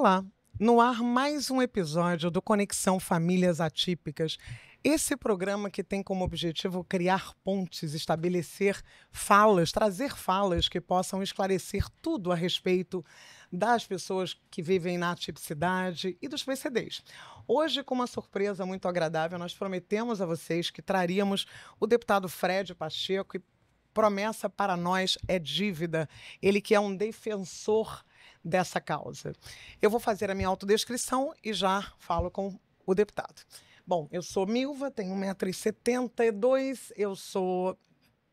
Olá, no ar mais um episódio do Conexão Famílias Atípicas. Esse programa que tem como objetivo criar pontes, estabelecer falas, trazer falas que possam esclarecer tudo a respeito das pessoas que vivem na atipicidade e dos PCDs. Hoje, com uma surpresa muito agradável, nós prometemos a vocês que traríamos o deputado Fred Pacheco e promessa para nós é dívida. Ele que é um defensor dessa causa. Eu vou fazer a minha autodescrição e já falo com o deputado. Bom, eu sou Milva, tenho 1,72 m, eu sou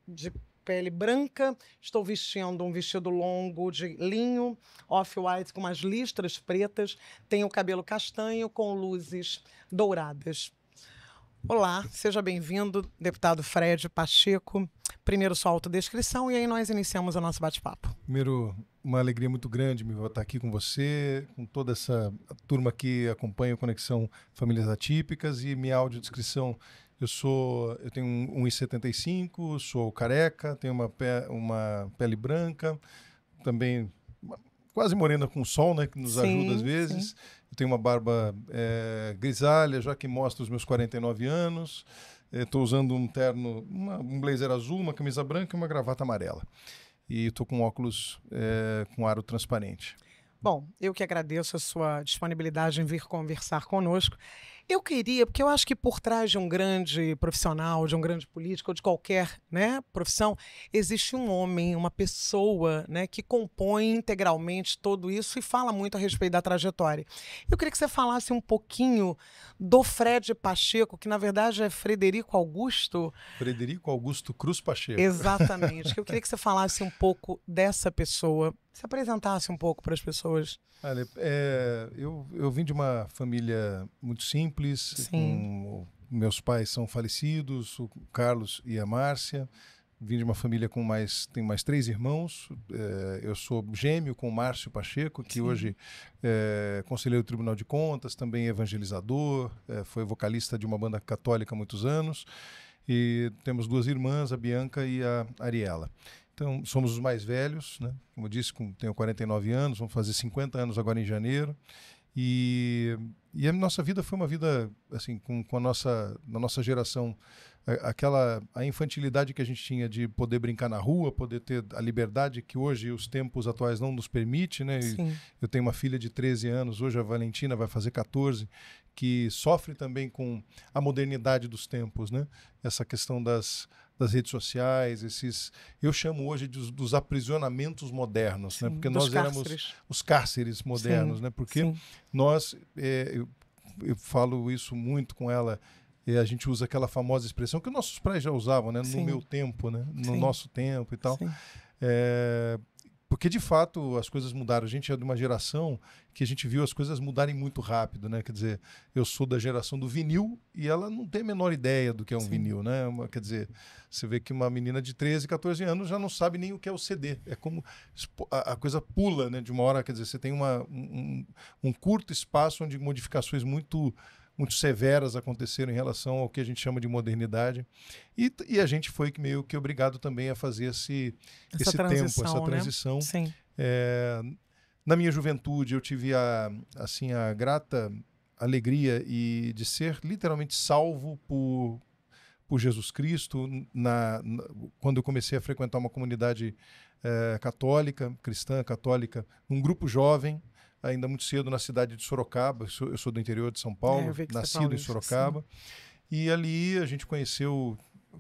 de pele branca, estou vestindo um vestido longo de linho, off-white com umas listras pretas, tenho o cabelo castanho com luzes douradas. Olá, seja bem-vindo, deputado Fred Pacheco. Primeiro sua autodescrição e aí nós iniciamos o nosso bate-papo. Primeiro, uma alegria muito grande me estar aqui com você, com toda essa turma que acompanha o Conexão Famílias Atípicas e minha audiodescrição. Eu tenho 1,75 m, sou careca, tenho uma pele branca, também quase morena com sol, né, que nos ajuda às vezes. Sim. Eu tenho uma barba grisalha, já que mostra os meus 49 anos. Estou usando um terno, um blazer azul, uma camisa branca e uma gravata amarela. E estou com óculos com aro transparente. Bom, eu que agradeço a sua disponibilidade em vir conversar conosco. Eu queria, porque eu acho que por trás de um grande profissional, de um grande político, ou de qualquer profissão, existe um homem, uma pessoa que compõe integralmente tudo isso e fala muito a respeito da trajetória. Eu queria que você falasse um pouquinho do Fred Pacheco, que na verdade é Frederico Augusto. Frederico Augusto Cruz Pacheco. Exatamente. Eu queria que você falasse um pouco dessa pessoa, se apresentasse um pouco para as pessoas. Olha, eu vim de uma família muito simples. Meus pais são falecidos, o Carlos e a Márcia. Vim de uma família tenho mais 3 irmãos. Eu sou gêmeo com o Márcio Pacheco, que hoje é conselheiro do Tribunal de Contas, também evangelizador, foi vocalista de uma banda católica há muitos anos. E temos 2 irmãs, a Bianca e a Ariela. Então, somos os mais velhos, né? Como eu disse, tenho 49 anos, vamos fazer 50 anos agora em janeiro. E a nossa vida foi uma vida, assim, na nossa geração, a infantilidade que a gente tinha de poder brincar na rua, poder ter a liberdade que hoje os tempos atuais não nos permite, né? Eu tenho uma filha de 13 anos, hoje a Valentina vai fazer 14, que sofre também com a modernidade dos tempos, né? Essa questão das redes sociais, eu chamo hoje dos aprisionamentos modernos, né? Porque nós éramos os cárceres modernos, né? Porque nós, eu falo isso muito com ela, a gente usa aquela famosa expressão que nossos pais já usavam, né? No meu tempo, né? No nosso tempo e tal. Porque, de fato, as coisas mudaram. A gente é de uma geração que a gente viu as coisas mudarem muito rápido, né? Quer dizer, eu sou da geração do vinil e ela não tem a menor ideia do que é um vinil, né? Quer dizer, você vê que uma menina de 13, 14 anos já não sabe nem o que é o CD. É como a coisa pula, né? De uma hora, quer dizer, você tem um curto espaço onde modificações muito severas aconteceram em relação ao que a gente chama de modernidade. E a gente foi meio que obrigado também a fazer essa transição. Sim. Na minha juventude, eu tive a grata alegria de ser literalmente salvo por Jesus Cristo quando eu comecei a frequentar uma comunidade cristã católica, um grupo jovem, ainda muito cedo na cidade de Sorocaba. Eu sou do interior de São Paulo, nascido em Sorocaba. E ali a gente conheceu,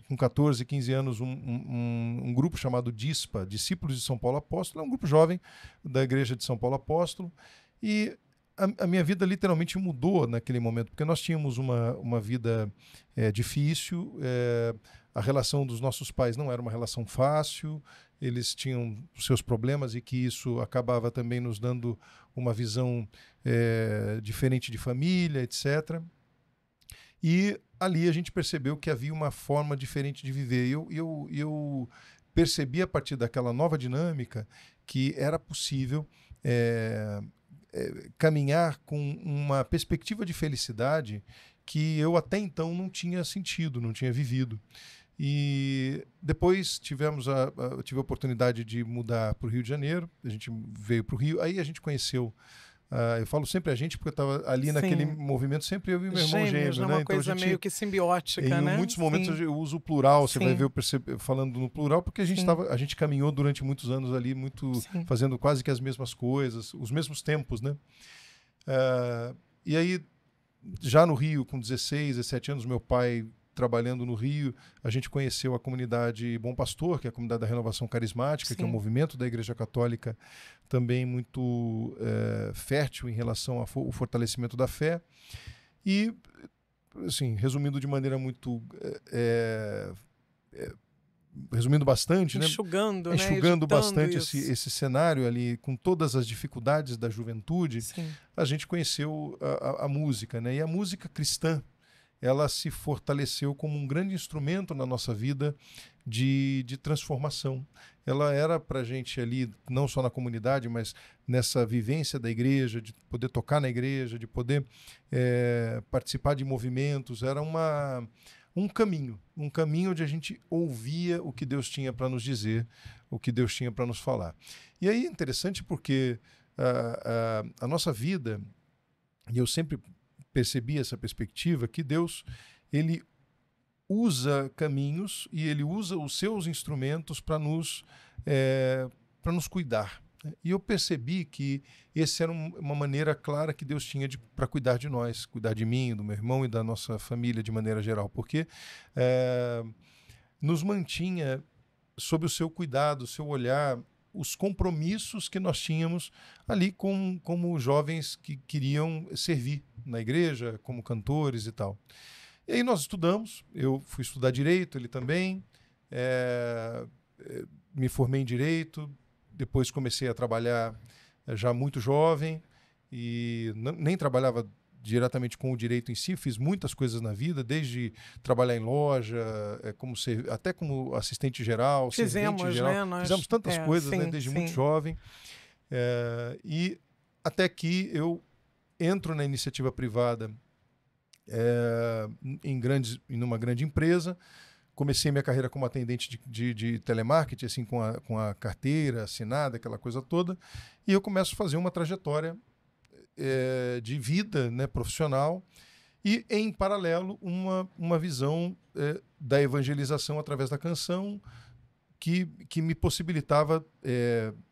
com 14, 15 anos, um grupo chamado DISPA, Discípulos de São Paulo Apóstolo. É um grupo jovem da Igreja de São Paulo Apóstolo. E a minha vida literalmente mudou naquele momento, porque nós tínhamos uma vida difícil, a relação dos nossos pais não era uma relação fácil, eles tinham os seus problemas e que isso acabava também nos dando uma visão diferente de família, etc. E ali a gente percebeu que havia uma forma diferente de viver. Eu percebi a partir daquela nova dinâmica que era possível caminhar com uma perspectiva de felicidade que eu até então não tinha sentido, não tinha vivido. E depois tive a oportunidade de mudar para o Rio de Janeiro, a gente veio para o Rio, aí a gente conheceu Eu falo sempre a gente, porque eu estava ali naquele movimento, sempre eu e meu irmão Gêmeos, gêmeo, né? né? Uma coisa meio que simbiótica, né? Em muitos momentos eu uso o plural, você vai Sim. ver eu falando no plural, porque a gente caminhou durante muitos anos ali, fazendo quase que as mesmas coisas, os mesmos tempos, né? E aí, já no Rio, com 16, 17 anos, meu pai trabalhando no Rio, a gente conheceu a comunidade Bom Pastor, que é a comunidade da Renovação Carismática, que é um movimento da Igreja Católica também muito fértil em relação ao fortalecimento da fé. E, assim, resumindo de maneira muito... resumindo bastante, enxugando, né? Enxugando bastante esse cenário ali, com todas as dificuldades da juventude, a gente conheceu a música, né? E a música cristã, ela se fortaleceu como um grande instrumento na nossa vida de transformação. Ela era para a gente ali, não só na comunidade, mas nessa vivência da igreja, de poder tocar na igreja, de poder participar de movimentos, era um caminho onde a gente ouvia o que Deus tinha para nos dizer, o que Deus tinha para nos falar. E aí é interessante porque a nossa vida, e eu sempre percebi essa perspectiva, que Deus, ele usa caminhos e ele usa os seus instrumentos para nos cuidar. E eu percebi que essa era uma maneira clara que Deus tinha para cuidar de nós, cuidar de mim, do meu irmão e da nossa família de maneira geral, porque nos mantinha sob o seu cuidado, o seu olhar, os compromissos que nós tínhamos ali como jovens que queriam servir na igreja, como cantores e tal. E aí nós estudamos, eu fui estudar Direito, ele também, me formei em Direito, depois comecei a trabalhar já muito jovem e nem trabalhava diretamente com o direito em si, fiz muitas coisas na vida, desde trabalhar em loja, até como assistente geral, servente geral. Né? Fizemos tantas coisas, né? Desde muito jovem. E até que eu entro na iniciativa privada em uma grande empresa. Comecei minha carreira como atendente de telemarketing, assim, com a carteira assinada, aquela coisa toda, e eu começo a fazer uma trajetória de vida, né, profissional, e, em paralelo, uma visão da evangelização através da canção, que me possibilitava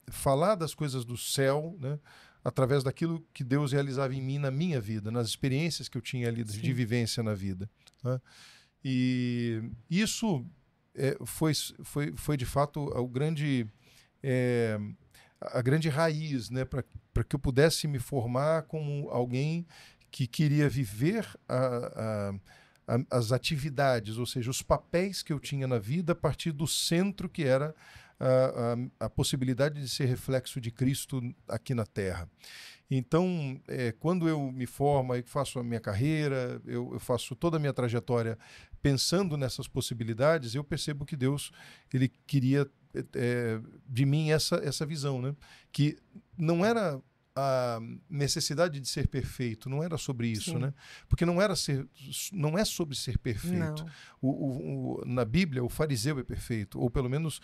falar das coisas do céu, né, através daquilo que Deus realizava em mim, na minha vida, nas experiências que eu tinha ali de vivência na vida, né? E isso foi de fato a grande raiz, né, para que eu pudesse me formar como alguém que queria viver as atividades, ou seja, os papéis que eu tinha na vida a partir do centro que era a possibilidade de ser reflexo de Cristo aqui na Terra. Então, quando eu me formo e faço a minha carreira, eu faço toda a minha trajetória pensando nessas possibilidades, eu percebo que Deus ele queria de mim essa visão, né? Que não era a necessidade de ser perfeito, não era sobre isso, né? Porque não é sobre ser perfeito. Na Bíblia, o fariseu é perfeito, ou pelo menos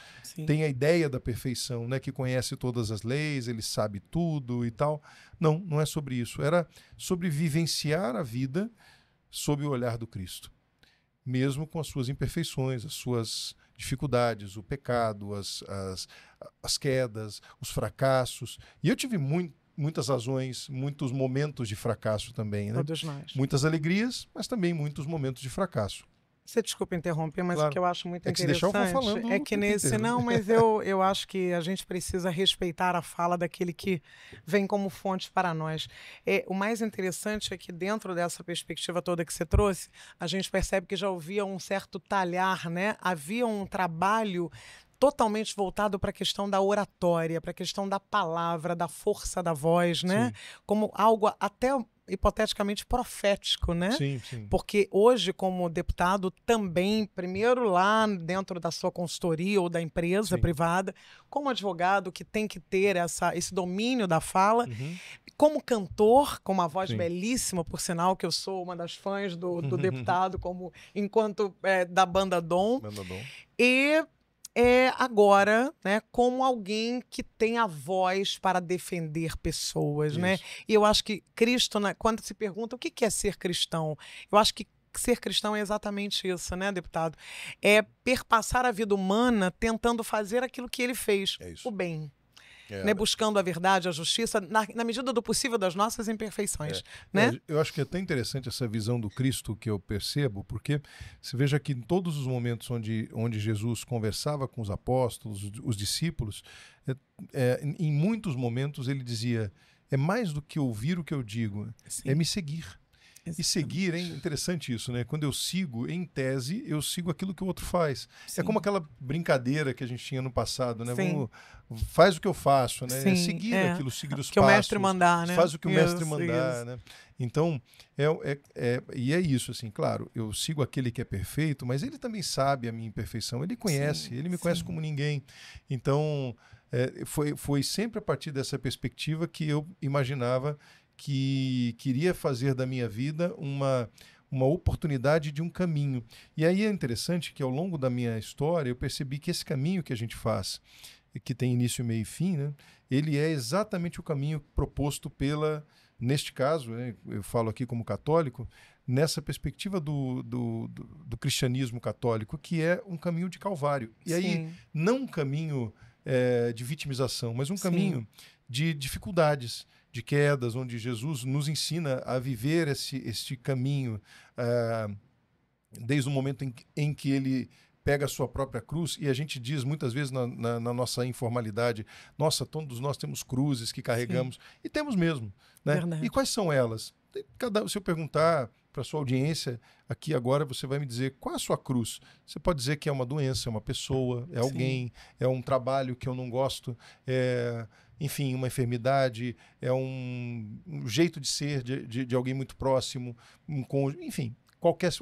tem a ideia da perfeição, né? Que conhece todas as leis, ele sabe tudo e tal. Não é sobre isso. Era sobre vivenciar a vida sob o olhar do Cristo, mesmo com as suas imperfeições, as suas dificuldades, o pecado, as quedas, os fracassos. E eu tive muitas razões, muitos momentos de fracasso também, né? Todos nós. Muitas alegrias, mas também muitos momentos de fracasso. Você desculpa interromper, mas claro. O que eu acho muito interessante se deixar eu vou falando é que nesse... Não, mas eu acho que a gente precisa respeitar a fala daquele que vem como fonte para nós. O mais interessante é que dentro dessa perspectiva toda que você trouxe, a gente percebe que já havia um certo talhar, né? Havia um trabalho totalmente voltado para a questão da oratória, para a questão da palavra, da força da voz, né? Sim. Como algo até hipoteticamente profético, né? Sim. Porque hoje, como deputado, também, primeiro lá dentro da sua consultoria ou da empresa privada, como advogado que tem que ter esse domínio da fala, como cantor, com uma voz belíssima, por sinal, que eu sou uma das fãs do deputado, enquanto da banda Dom. E agora, né, como alguém que tem a voz para defender pessoas, né? Isso. E eu acho que Cristo, né, quando se pergunta o que é ser cristão, eu acho que ser cristão é exatamente isso, né, deputado? É perpassar a vida humana tentando fazer aquilo que ele fez, É isso. o bem. É, Né, buscando a verdade, a justiça, na medida do possível das nossas imperfeições. Né? Eu acho que é até interessante essa visão do Cristo que eu percebo, porque você veja que em todos os momentos onde Jesus conversava com os apóstolos, os discípulos, em muitos momentos ele dizia: é mais do que ouvir o que eu digo, Sim. é me seguir. E seguir, é interessante isso, né? Quando eu sigo, em tese, eu sigo aquilo que o outro faz. Sim. É como aquela brincadeira que a gente tinha no passado, né? Faz o que eu faço, né? Sim, seguir aquilo, seguir os passos. Que o mestre mandar, né? Faz o que o mestre mandar, né? Então, e é isso, assim, claro, eu sigo aquele que é perfeito, mas ele também sabe a minha imperfeição, ele conhece, ele me conhece como ninguém. Então, foi sempre a partir dessa perspectiva que eu imaginava que queria fazer da minha vida uma oportunidade de um caminho. E aí é interessante que ao longo da minha história eu percebi que esse caminho que a gente faz, que tem início, meio e fim, né, ele é exatamente o caminho proposto neste caso, né, eu falo aqui como católico, nessa perspectiva do cristianismo católico, que é um caminho de Calvário. E aí, não um caminho de vitimização, mas um caminho de dificuldades, de quedas, onde Jesus nos ensina a viver este caminho desde o momento em que ele pega a sua própria cruz, e a gente diz muitas vezes na nossa informalidade: nossa, todos nós temos cruzes que carregamos, e temos mesmo. Né? E quais são elas? Se eu perguntar para a sua audiência, aqui agora você vai me dizer qual é a sua cruz. Você pode dizer que é uma doença, é uma pessoa, é alguém, é um trabalho que eu não gosto, enfim, uma enfermidade, é um jeito de ser de alguém muito próximo, um cônjuge, enfim,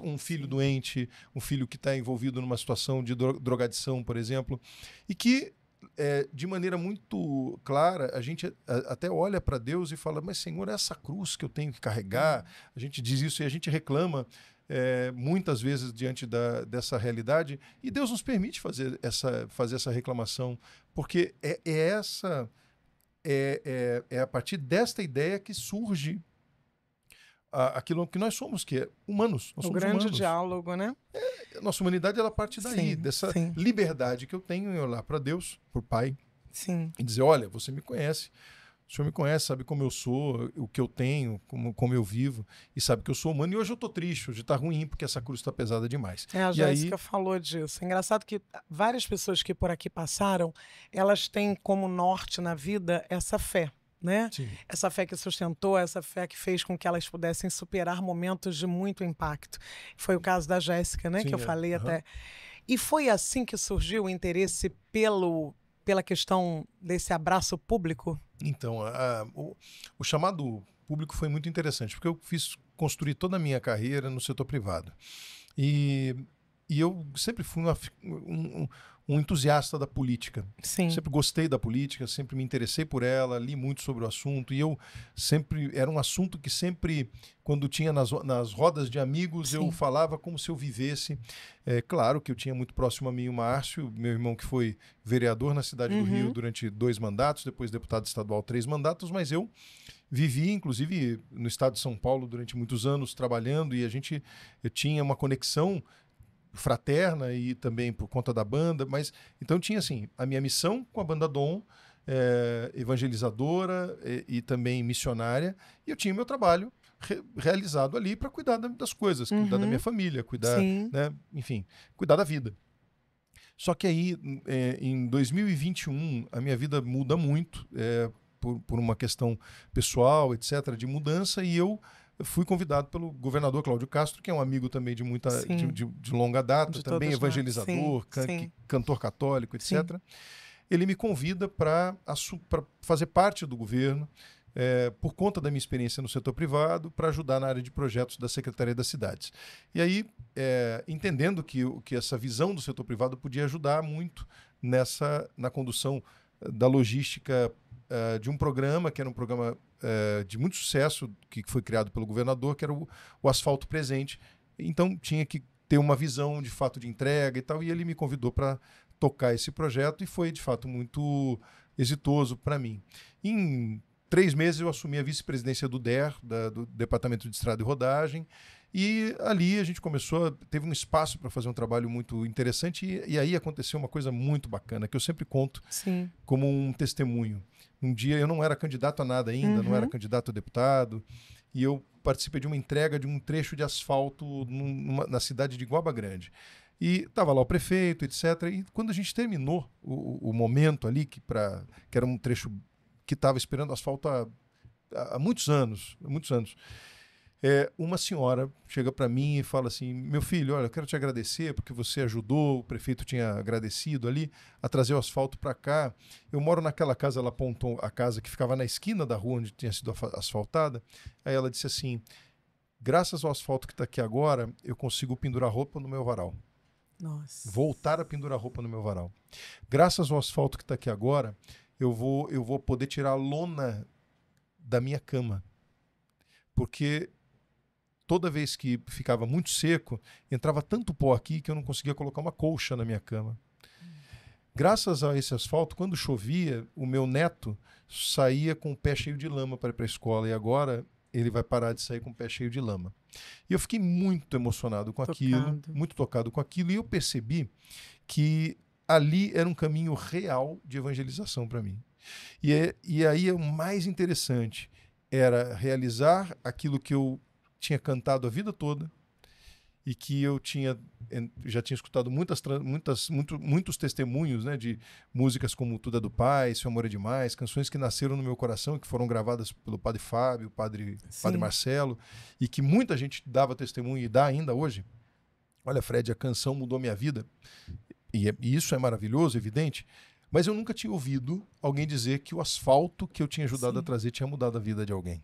um filho doente, um filho que está envolvido numa situação de drogadição, por exemplo, e que, de maneira muito clara, a gente até olha para Deus e fala: mas Senhor, é essa cruz que eu tenho que carregar? A gente diz isso e a gente reclama muitas vezes diante dessa realidade, e Deus nos permite fazer essa reclamação, porque é a partir desta ideia que surge aquilo que nós somos, que é humanos. Nós somos grande humanos. Diálogo, né? Nossa humanidade, ela parte daí, dessa liberdade que eu tenho em olhar para Deus, para o Pai, e dizer: olha, você me conhece, o Senhor me conhece, sabe como eu sou, o que eu tenho, como eu vivo, e sabe que eu sou humano, e hoje eu estou triste, hoje está ruim, porque essa cruz está pesada demais. A Jéssica falou disso. É engraçado que várias pessoas que por aqui passaram, elas têm como norte na vida essa fé. Né? Essa fé que sustentou, essa fé que fez com que elas pudessem superar momentos de muito impacto. Foi o caso da Jéssica, né? Que eu falei até. E foi assim que surgiu o interesse pela questão desse abraço público? Então, o chamado público foi muito interessante, porque eu construir toda a minha carreira no setor privado. E eu sempre fui um entusiasta da política. Sempre gostei da política, sempre me interessei por ela, li muito sobre o assunto, e era um assunto que sempre, quando tinha nas rodas de amigos, eu falava como se eu vivesse. Claro que eu tinha muito próximo a mim o Márcio, meu irmão, que foi vereador na cidade do Rio durante 2 mandatos, depois deputado estadual 3 mandatos, mas eu vivi, inclusive, no estado de São Paulo durante muitos anos trabalhando, e eu tinha uma conexão fraterna e também por conta da banda, mas então tinha assim a minha missão com a banda Dom, evangelizadora e também missionária, e eu tinha meu trabalho realizado ali para cuidar das coisas, cuidar da minha família, cuidar, né, enfim, cuidar da vida. Só que aí em 2021 a minha vida muda muito por uma questão pessoal, etc., de mudança, e eu fui convidado pelo governador Cláudio Castro, que é um amigo também de longa data, também evangelizador, cantor católico, etc. Ele me convida para fazer parte do governo, por conta da minha experiência no setor privado, para ajudar na área de projetos da Secretaria das Cidades. E aí, entendendo que essa visão do setor privado podia ajudar muito na condução da logística de um programa, que era um programa de muito sucesso, que foi criado pelo governador, que era o Asfalto Presente. Então tinha que ter uma visão de fato de entrega e tal, e ele me convidou para tocar esse projeto e foi, de fato, muito exitoso para mim. Em 3 meses eu assumi a vice-presidência do DER, do Departamento de Estrada e Rodagem, e ali a gente teve um espaço para fazer um trabalho muito interessante e aí aconteceu uma coisa muito bacana, que eu sempre conto como um testemunho. Um dia eu não era candidato a nada ainda, não era candidato a deputado, e eu participei de uma entrega de um trecho de asfalto na cidade de Guaba Grande. E estava lá o prefeito, etc. E quando a gente terminou o momento ali, que era um trecho que estava esperando asfalto há muitos anos, uma senhora chega para mim e fala assim: meu filho, olha, eu quero te agradecer porque você ajudou, o prefeito tinha agradecido ali a trazer o asfalto para cá. Eu moro naquela casa, ela apontou a casa que ficava na esquina da rua onde tinha sido asfaltada. Aí ela disse assim: graças ao asfalto que está aqui agora, eu consigo pendurar roupa no meu varal. Nossa. Voltar a pendurar roupa no meu varal. Graças ao asfalto que está aqui agora, eu vou poder tirar a lona da minha cama. Porque toda vez que ficava muito seco, entrava tanto pó aqui que eu não conseguia colocar uma colcha na minha cama. Graças a esse asfalto, quando chovia, o meu neto saía com o pé cheio de lama para ir para a escola. E agora ele vai parar de sair com o pé cheio de lama. E eu fiquei muito emocionado com aquilo, muito tocado com aquilo. E eu percebi que ali era um caminho real de evangelização para mim. E aí o mais interessante era realizar aquilo que eu tinha cantado a vida toda e que eu já tinha escutado muitos testemunhos, né, de músicas como Tudo é do Pai, Seu Amor é Demais, canções que nasceram no meu coração e que foram gravadas pelo Padre Fábio, Padre Marcelo, e que muita gente dava testemunho e dá ainda hoje. Olha, Fred, a canção mudou minha vida, e isso é maravilhoso, evidente, mas eu nunca tinha ouvido alguém dizer que o asfalto que eu tinha ajudado a trazer tinha mudado a vida de alguém.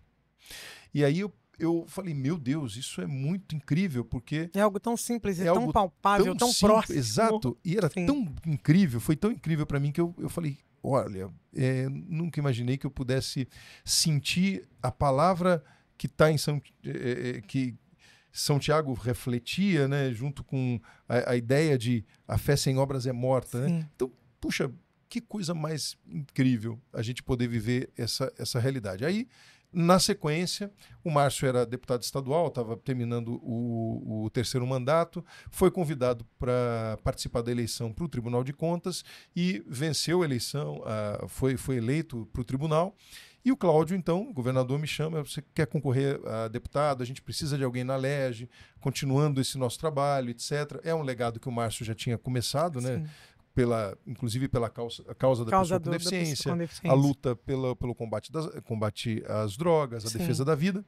E aí eu falei, meu Deus, isso é muito incrível, porque... É algo tão simples, tão palpável, tão próximo. Exato, e era tão incrível, foi tão incrível para mim que eu falei, olha, nunca imaginei que eu pudesse sentir a palavra que está em que São Tiago refletia, né, junto com a ideia de a fé sem obras é morta. Né? Então, puxa, que coisa mais incrível a gente poder viver essa realidade. Aí, na sequência, o Márcio era deputado estadual, estava terminando o 3º mandato, foi convidado para participar da eleição para o Tribunal de Contas e venceu a eleição, foi eleito para o tribunal. E o Cláudio, então, o governador, me chama: você quer concorrer a deputado? A gente precisa de alguém na LERJ, continuando esse nosso trabalho, etc. É um legado que o Márcio já tinha começado, né? Inclusive pela causa da pessoa com deficiência, a luta pelo combate às drogas, a defesa da vida.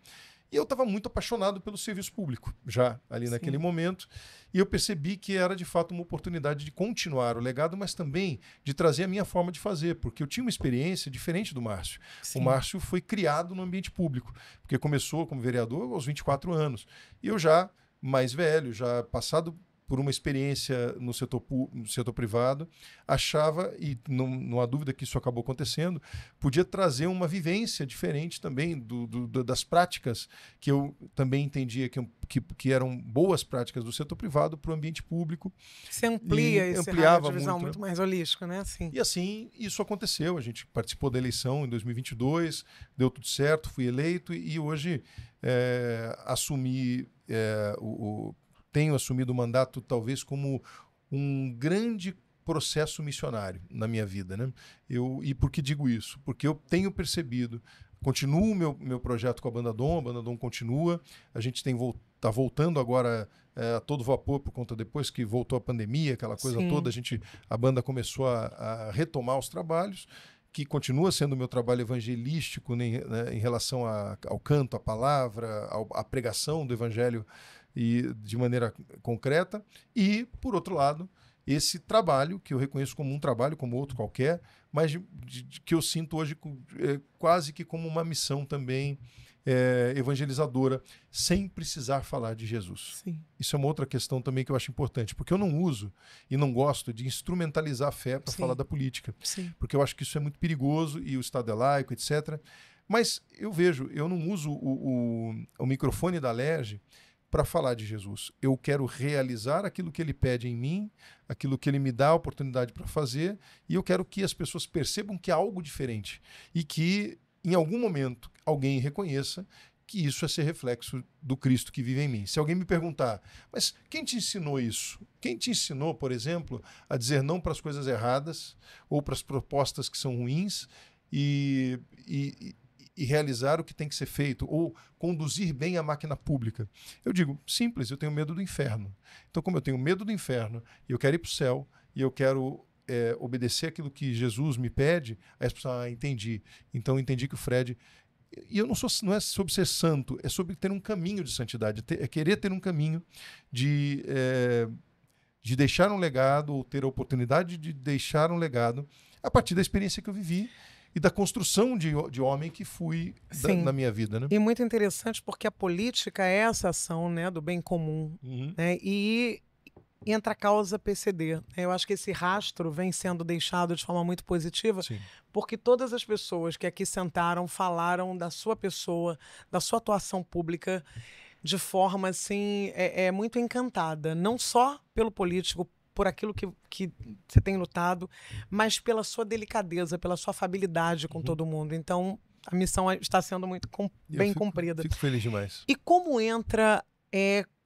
E eu estava muito apaixonado pelo serviço público, já ali naquele momento. E eu percebi que era, de fato, uma oportunidade de continuar o legado, mas também de trazer a minha forma de fazer, porque eu tinha uma experiência diferente do Márcio. O Márcio foi criado no ambiente público, porque começou como vereador aos 24 anos. E eu já mais velho, já passado por uma experiência no setor privado, achava, e não há dúvida que isso acabou acontecendo, podia trazer uma vivência diferente também das práticas que eu também entendia que eram boas práticas do setor privado para o ambiente público. Você ampliava de visão muito mais holística, né? E assim, isso aconteceu. A gente participou da eleição em 2022, deu tudo certo, fui eleito e hoje tenho assumido o mandato talvez como um grande processo missionário na minha vida, né? E por que digo isso? Porque eu tenho percebido, continuo o meu projeto com a Banda Dom continua, a gente está voltando agora a todo vapor por conta depois que voltou a pandemia, aquela coisa toda, a banda começou a retomar os trabalhos, que continua sendo o meu trabalho evangelístico, né, em relação ao canto, à palavra, à pregação do evangelho e de maneira concreta, e, por outro lado, esse trabalho, que eu reconheço como um trabalho, como outro qualquer, mas que eu sinto hoje quase que como uma missão também evangelizadora, sem precisar falar de Jesus. Isso é uma outra questão também que eu acho importante, porque eu não uso e não gosto de instrumentalizar a fé para falar da política, porque eu acho que isso é muito perigoso e o Estado é laico, etc. Mas eu não uso o microfone da LERJ para falar de Jesus. Eu quero realizar aquilo que ele pede em mim, aquilo que ele me dá a oportunidade para fazer, e eu quero que as pessoas percebam que há algo diferente e que, em algum momento, alguém reconheça que isso é ser reflexo do Cristo que vive em mim. Se alguém me perguntar, mas quem te ensinou isso? Quem te ensinou, por exemplo, a dizer não para as coisas erradas ou para as propostas que são ruins e realizar o que tem que ser feito, ou conduzir bem a máquina pública? Eu digo, simples, eu tenho medo do inferno. Então, como eu tenho medo do inferno, e eu quero ir para o céu, e eu quero obedecer aquilo que Jesus me pede, aí as pessoas, entendi. Então, entendi que o Fred... E eu não é sobre ser santo, é sobre ter um caminho de santidade, é querer ter um caminho de deixar um legado, ou ter a oportunidade de deixar um legado a partir da experiência que eu vivi e da construção de homem que fui na minha vida, né? E muito interessante porque a política é essa ação, né, do bem comum, né? E entra a causa PCD. Eu acho que esse rastro vem sendo deixado de forma muito positiva, porque todas as pessoas que aqui sentaram falaram da sua pessoa, da sua atuação pública, de forma assim, muito encantada, não só pelo político, por aquilo que você tem lutado, mas pela sua delicadeza, pela sua afabilidade com todo mundo. Então, a missão está sendo muito bem cumprida. Fico feliz demais. E como entra...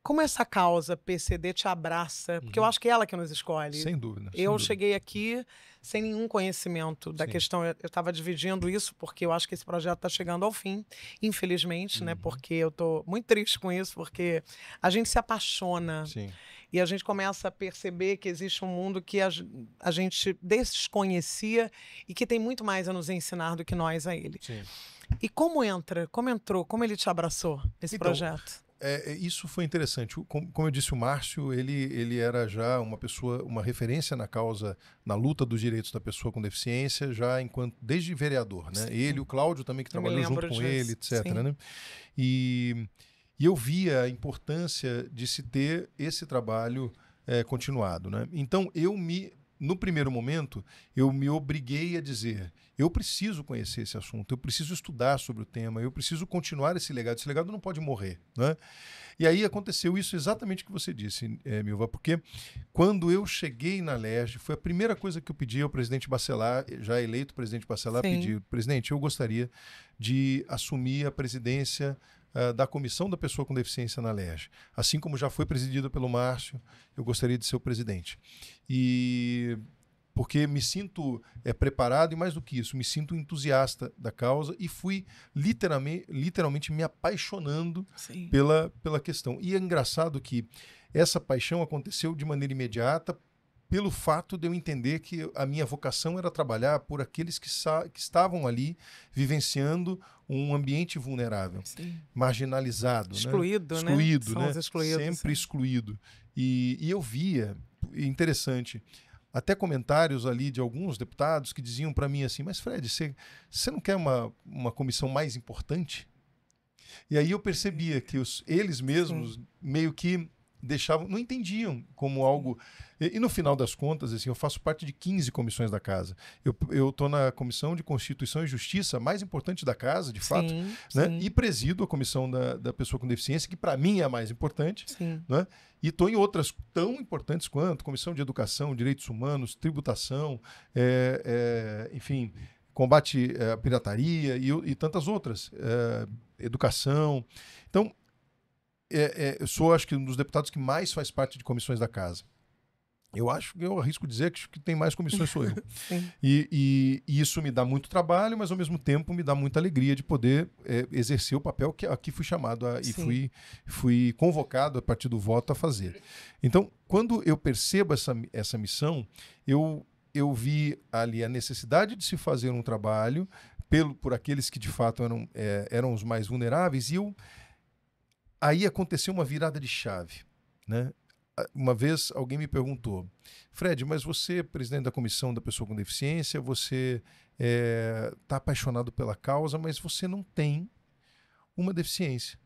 como essa causa PCD te abraça? Porque eu acho que é ela que nos escolhe. Sem dúvida. Eu cheguei aqui sem nenhum conhecimento da questão. Eu estava dividindo isso porque eu acho que esse projeto está chegando ao fim, infelizmente, né? Porque eu estou muito triste com isso, porque a gente se apaixona e a gente começa a perceber que existe um mundo que a gente desconhecia e que tem muito mais a nos ensinar do que nós a ele. E como entrou, como ele te abraçou, esse projeto? Isso foi interessante. Como eu disse, o Márcio, ele era já uma referência na causa, na luta dos direitos da pessoa com deficiência, desde vereador, né? Ele, o Cláudio também, que trabalhou junto com ele, etc. Né? E eu via a importância de se ter esse trabalho continuado, né? Então, no primeiro momento, eu me obriguei a dizer, eu preciso conhecer esse assunto, eu preciso estudar sobre o tema, eu preciso continuar esse legado não pode morrer, né? E aí aconteceu isso exatamente o que você disse, Milva, porque quando eu cheguei na LERJ, foi a primeira coisa que eu pedi ao presidente Bacelar, já eleito presidente Bacelar, pedi, presidente, eu gostaria de assumir a presidência da Comissão da Pessoa com Deficiência na LERJ. Assim como já foi presidida pelo Márcio, eu gostaria de ser o presidente. Porque me sinto preparado e, mais do que isso, me sinto entusiasta da causa e fui literalmente me apaixonando pela questão. E é engraçado que essa paixão aconteceu de maneira imediata pelo fato de eu entender que a minha vocação era trabalhar por aqueles que estavam ali vivenciando um ambiente vulnerável, marginalizado, excluído, né? Excluído, né? Excluídos, sempre excluído. E eu via, interessante, até comentários ali de alguns deputados que diziam para mim assim, mas Fred, você não quer uma comissão mais importante? E aí eu percebia que eles mesmos meio que não entendiam como algo... E no final das contas, assim, eu faço parte de 15 comissões da casa. Eu estou na Comissão de Constituição e Justiça, a mais importante da casa, de fato, né? E presido a Comissão da Pessoa com Deficiência, que para mim é a mais importante. Né? E estou em outras tão importantes quanto Comissão de Educação, Direitos Humanos, Tributação, enfim, combate à pirataria e tantas outras. Educação. Então, eu sou, acho que, um dos deputados que mais faz parte de comissões da casa. Eu arrisco dizer que tem mais comissões sou eu. E isso me dá muito trabalho, mas ao mesmo tempo me dá muita alegria de poder exercer o papel que aqui fui chamado e fui convocado a partir do voto a fazer. Então, quando eu percebo essa missão, eu vi ali a necessidade de se fazer um trabalho por aqueles que de fato eram os mais vulneráveis, e aí aconteceu uma virada de chave, né? Uma vez alguém me perguntou, Fred, mas você, presidente da Comissão da Pessoa com Deficiência, você está apaixonado pela causa, mas você não tem uma deficiência.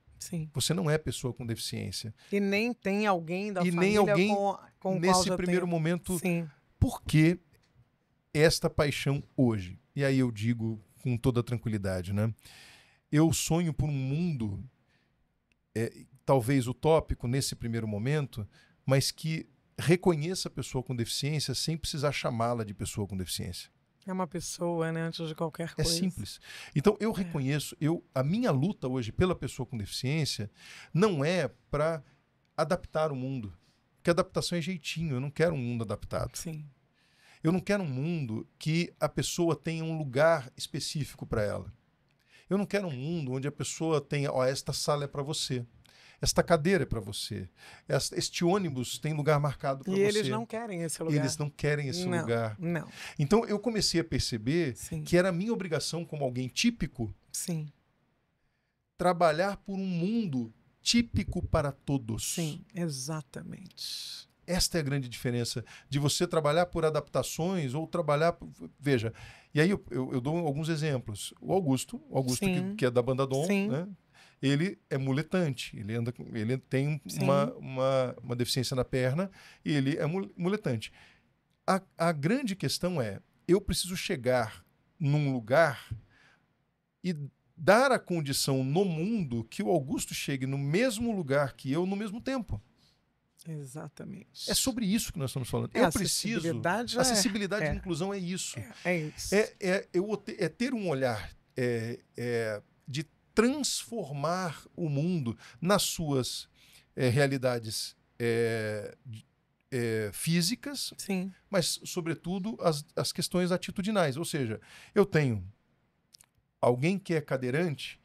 Você não é pessoa com deficiência. E nem tem alguém da família nem alguém com nesse primeiro momento. Por que esta paixão hoje? E aí eu digo com toda tranquilidade, né? Eu sonho por um mundo talvez utópico nesse primeiro momento, mas que reconheça a pessoa com deficiência sem precisar chamá-la de pessoa com deficiência. É uma pessoa, né, antes de qualquer coisa. É simples. Então, eu reconheço, a minha luta hoje pela pessoa com deficiência não é para adaptar o mundo, porque adaptação é jeitinho, eu não quero um mundo adaptado. Sim. Eu não quero um mundo que a pessoa tenha um lugar específico para ela. Eu não quero um mundo onde a pessoa tenha, esta sala é para você, esta cadeira é para você, este ônibus tem lugar marcado para você. E eles não querem esse lugar. Eles não querem esse lugar. Não. Então eu comecei a perceber Sim. que era minha obrigação como alguém típico Sim. trabalhar por um mundo típico para todos. Sim, exatamente. Esta é a grande diferença de você trabalhar por adaptações ou trabalhar... Veja, e aí eu dou alguns exemplos. O Augusto que é da banda Dom, né? Ele é muletante, ele tem uma deficiência na perna e ele é muletante. A grande questão é, eu preciso chegar num lugar e dar a condição no mundo que o Augusto chegue no mesmo lugar que eu no mesmo tempo. Exatamente. É sobre isso que nós estamos falando. Acessibilidade e inclusão é isso. É isso. É ter um olhar de transformar o mundo nas suas realidades físicas, sim, mas, sobretudo, as questões atitudinais. Ou seja, eu tenho alguém que é cadeirante,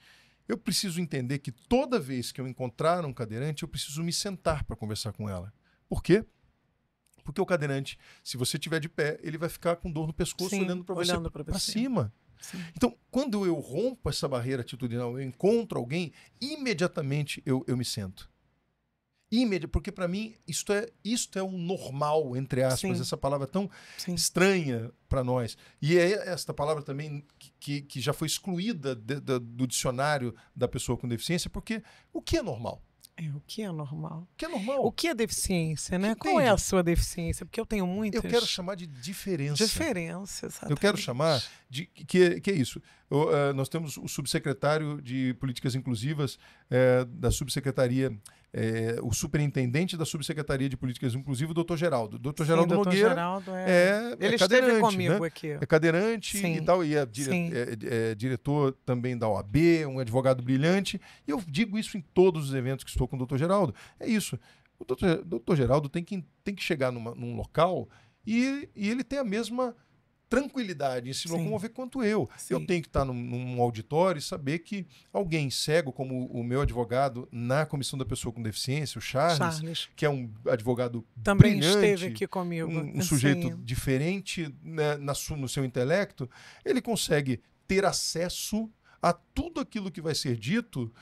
eu preciso entender que toda vez que eu encontrar um cadeirante, eu preciso me sentar para conversar com ela. Por quê? Porque o cadeirante, se você estiver de pé, ele vai ficar com dor no pescoço, olhando para você para cima. Sim. Então, quando eu rompo essa barreira atitudinal, eu encontro alguém, imediatamente eu me sento. Porque para mim isto é um normal, entre aspas, essa palavra tão estranha para nós. E é esta palavra também que já foi excluída do dicionário da pessoa com deficiência, porque o que é normal? O que é normal? O que é normal? O que é deficiência, né? Qual é a sua deficiência? Porque eu tenho muitas. Eu quero chamar de diferença. Diferença, exatamente. Eu quero chamar de... Que é isso. Nós temos o subsecretário de Políticas Inclusivas da subsecretaria, o superintendente da subsecretaria de Políticas Inclusivas, o Dr. Geraldo. Dr. Geraldo Nogueira Geraldo ele esteve comigo, né? Aqui. É cadeirante e tal, e é diretor também da OAB, um advogado brilhante. E eu digo isso em todos os eventos que estou com o Dr. Geraldo. É isso. O Dr. Geraldo tem que chegar num local e ele tem a mesma tranquilidade em se locomover quanto eu. Sim. Eu tenho que estar num auditório e saber que alguém cego, como o meu advogado na Comissão da Pessoa com Deficiência, o Charles. Que é um advogado também brilhante, esteve aqui comigo. Um sujeito diferente, né, no seu intelecto, ele consegue ter acesso a tudo aquilo que vai ser dito,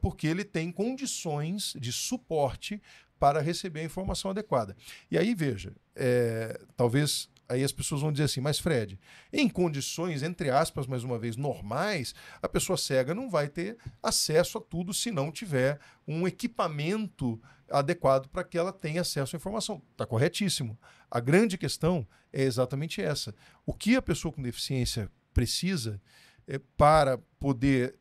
porque ele tem condições de suporte para receber a informação adequada. E aí, veja, talvez... Aí as pessoas vão dizer assim, mas Fred, em condições, entre aspas, mais uma vez, normais, a pessoa cega não vai ter acesso a tudo se não tiver um equipamento adequado para que ela tenha acesso à informação. Está corretíssimo. A grande questão é exatamente essa. O que a pessoa com deficiência precisa para poder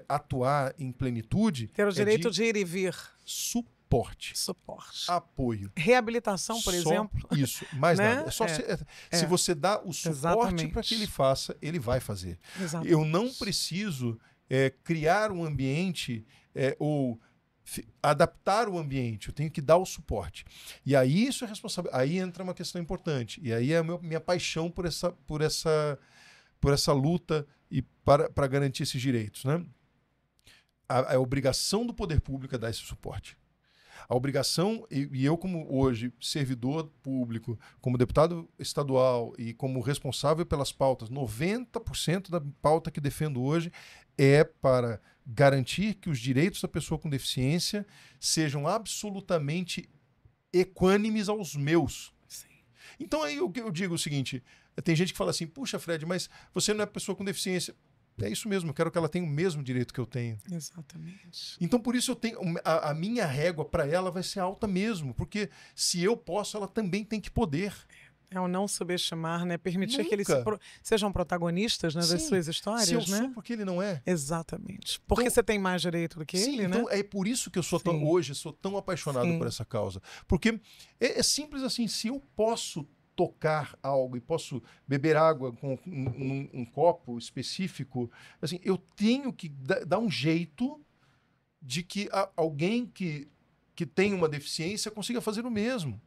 atuar em plenitude... Ter o direito de ir e vir. Suporte. Apoio. Reabilitação, por exemplo. Isso, mais nada. É só se você dá o suporte para que ele faça, ele vai fazer. Exatamente. Eu não preciso criar um ambiente ou adaptar o ambiente, eu tenho que dar o suporte. E aí isso é responsável. Aí entra uma questão importante. E aí é a minha paixão por essa luta e para garantir esses direitos, né? A obrigação do poder público é dar esse suporte. A obrigação, e eu como hoje servidor público, como deputado estadual e como responsável pelas pautas, 90% da pauta que defendo hoje é para garantir que os direitos da pessoa com deficiência sejam absolutamente equânimes aos meus. Sim. Então aí eu digo o seguinte, tem gente que fala assim, puxa Fred, mas você não é pessoa com deficiência. É isso mesmo, eu quero que ela tenha o mesmo direito que eu tenho. Exatamente. Então, por isso, a minha régua para ela vai ser alta mesmo, porque se eu posso, ela também tem que poder. É o não subestimar, né? Permitir que eles Nunca. sejam protagonistas, né, das Sim. suas histórias, Se eu né? sou, porque ele não é. Exatamente. Porque Então, você tem mais direito do que sim, ele, então né? é por isso que eu Sim. hoje sou tão apaixonado por Sim. essa causa. Porque é simples assim, se eu posso tocar algo e posso beber água com um copo específico, assim, eu tenho que dar um jeito de que alguém que tem uma deficiência consiga fazer o mesmo.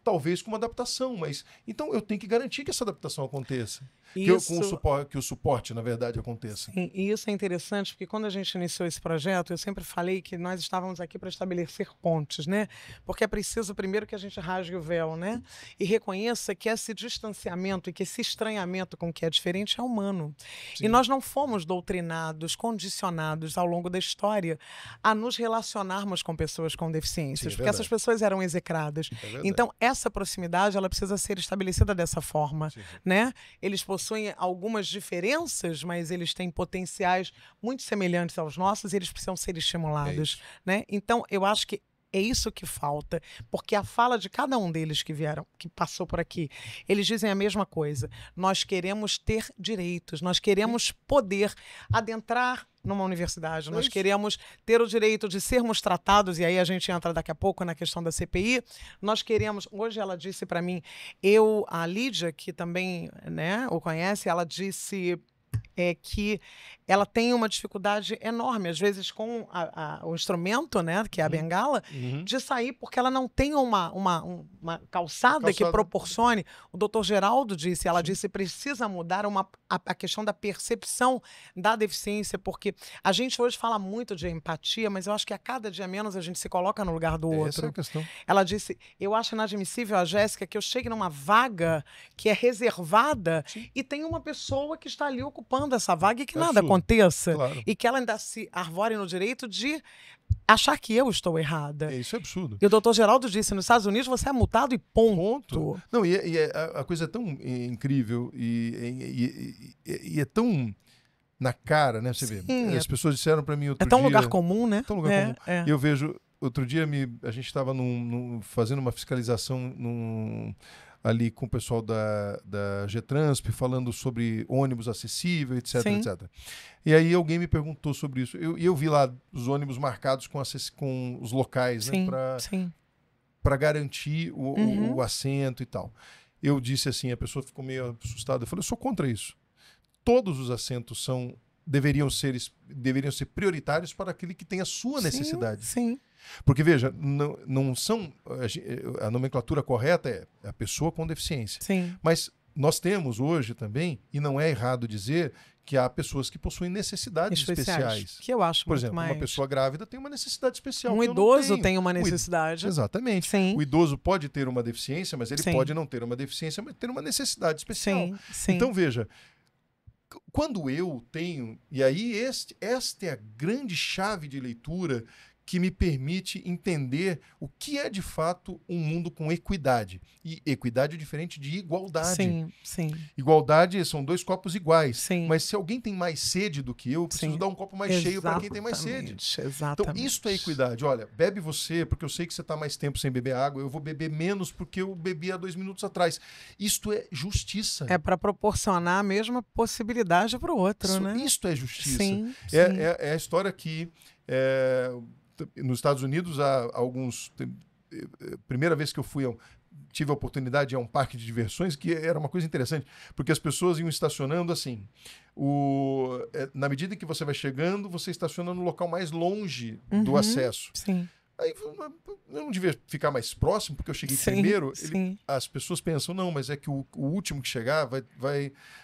Talvez com uma adaptação, mas então eu tenho que garantir que essa adaptação aconteça. Que o suporte, na verdade, aconteça. Sim, e isso é interessante, porque quando a gente iniciou esse projeto, eu sempre falei que nós estávamos aqui para estabelecer pontes, né? Porque é preciso primeiro que a gente rasgue o véu, né? E reconheça que esse distanciamento e que esse estranhamento com o que é diferente é humano. Sim. E nós não fomos doutrinados, condicionados ao longo da história a nos relacionarmos com pessoas com deficiências, Sim, porque essas pessoas eram execradas. Então, essa proximidade, ela precisa ser estabelecida dessa forma, né? Eles possuem algumas diferenças, mas eles têm potenciais muito semelhantes aos nossos e eles precisam ser estimulados, né? Então, eu acho que é isso que falta, porque a fala de cada um deles que passou por aqui, eles dizem a mesma coisa. Nós queremos ter direitos, nós queremos poder adentrar numa universidade, nós queremos ter o direito de sermos tratados, e aí a gente entra daqui a pouco na questão da CPI, nós queremos, hoje ela disse para mim, a Lídia, que também, né, o conhece, ela disse que ela tem uma dificuldade enorme, às vezes com o instrumento, né, que é a bengala, de sair, porque ela não tem uma calçada que proporcione. O doutor Geraldo disse, ela disse, precisa mudar a questão da percepção da deficiência, porque a gente hoje fala muito de empatia, mas eu acho que a cada dia menos a gente se coloca no lugar do outro. Essa é a questão. Ela disse, eu acho inadmissível, a Jéssica, que eu chegue numa vaga que é reservada e tem uma pessoa que está ali ocupando essa vaga e que nada aconteça. Claro. E que ela ainda se arvore no direito de achar que eu estou errada. Isso é absurdo. E o doutor Geraldo disse, nos Estados Unidos você é multado e ponto. Não, a coisa é tão incrível e é tão na cara, né? Você vê. As pessoas disseram para mim outro dia... É tão lugar comum, né? Tão lugar comum. E eu vejo... Outro dia a gente estava fazendo uma fiscalização ali com o pessoal da Getransp, falando sobre ônibus acessível, etc, etc. E aí alguém me perguntou sobre isso. Eu vi lá os ônibus marcados com os locais, né, para garantir o assento e tal. Eu disse assim, a pessoa ficou meio assustada. Eu falei, eu sou contra isso. Todos os assentos deveriam ser prioritários para aquele que tem a sua necessidade. Sim. Porque, veja, não são... A nomenclatura correta é a pessoa com deficiência. Sim. Mas nós temos hoje também, e não é errado dizer, que há pessoas que possuem necessidades especiais. Que eu acho Por exemplo, mais... uma pessoa grávida tem uma necessidade especial. Um idoso tem uma necessidade. Exatamente. Sim. O idoso pode ter uma deficiência, mas ele pode não ter uma deficiência, mas ter uma necessidade especial. Sim. Então, veja... Quando eu tenho... E aí esta é a grande chave de leitura que me permite entender o que é de fato um mundo com equidade. E equidade é diferente de igualdade. Sim. Igualdade são dois copos iguais. Sim. Mas se alguém tem mais sede do que eu preciso dar um copo mais cheio para quem tem mais sede. Exatamente. Então, isso é equidade. Olha, bebe você, porque eu sei que você está mais tempo sem beber água, eu vou beber menos porque eu bebi há 2 minutos atrás. Isto é justiça. É para proporcionar a mesma possibilidade para o outro, né? Isto é justiça. Sim. É a história que... nos Estados Unidos, há alguns... Primeira vez que eu tive a oportunidade de ir a um parque de diversões, que era uma coisa interessante, porque as pessoas iam estacionando assim. Na medida em que você vai chegando, você estaciona no local mais longe do acesso. Sim. Aí eu não devia ficar mais próximo, porque eu cheguei primeiro. As pessoas pensam, não, mas é que o último que chegar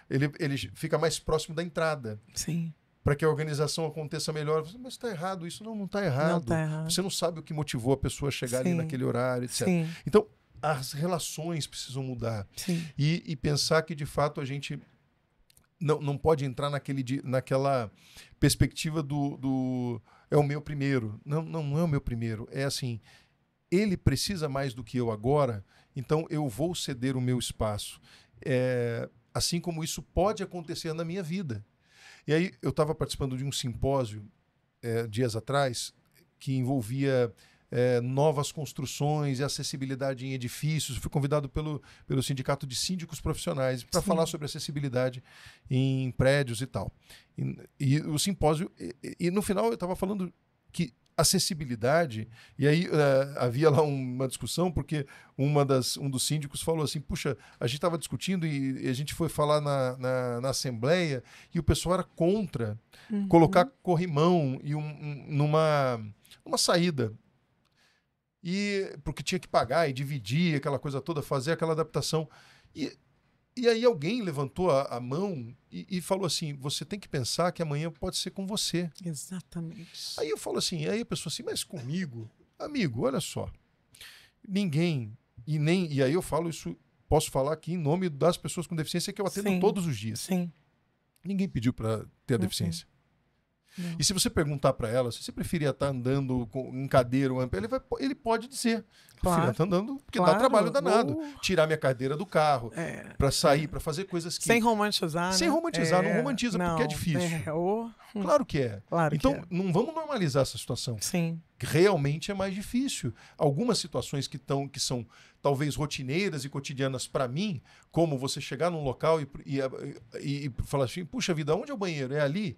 ele fica mais próximo da entrada. Sim. Para que a organização aconteça melhor. Mas está errado isso. Não está errado. Não tá errado. Você não sabe o que motivou a pessoa a chegar ali naquele horário, etc. Sim. Então, as relações precisam mudar. Sim. E pensar que, de fato, a gente não pode entrar naquela perspectiva do é o meu primeiro. Não é o meu primeiro. É assim, ele precisa mais do que eu agora, então eu vou ceder o meu espaço. Assim como isso pode acontecer na minha vida. E aí eu estava participando de um simpósio dias atrás que envolvia novas construções e acessibilidade em edifícios. Fui convidado pelo Sindicato de Síndicos Profissionais para falar sobre acessibilidade em prédios e tal. E o simpósio... E no final eu estava falando que acessibilidade, e aí havia lá uma discussão, porque um dos síndicos falou assim, puxa, a gente estava discutindo e a gente foi falar na Assembleia e o pessoal era contra colocar corrimão e numa saída. Porque tinha que pagar e dividir aquela coisa toda, fazer aquela adaptação. E aí alguém levantou a mão e falou assim, você tem que pensar que amanhã pode ser com você. Exatamente. Aí eu falo assim, aí a pessoa assim, mas comigo? Amigo, olha só, ninguém, e aí eu falo isso, posso falar aqui em nome das pessoas com deficiência que eu atendo todos os dias. Sim. Ninguém pediu para ter a deficiência. Não. E se você perguntar para ela se você preferia estar andando em cadeira ou ele pode dizer, preferia estar andando porque dá trabalho danado. Tirar minha cadeira do carro para sair, para fazer coisas que... Sem romantizar, Sem romantizar, não romantiza porque é difícil. Claro que é. Claro então, que é. não vamos normalizar essa situação. Sim. Realmente é mais difícil. Algumas situações que são talvez rotineiras e cotidianas para mim, como você chegar num local e falar assim, puxa vida, onde é o banheiro? É ali?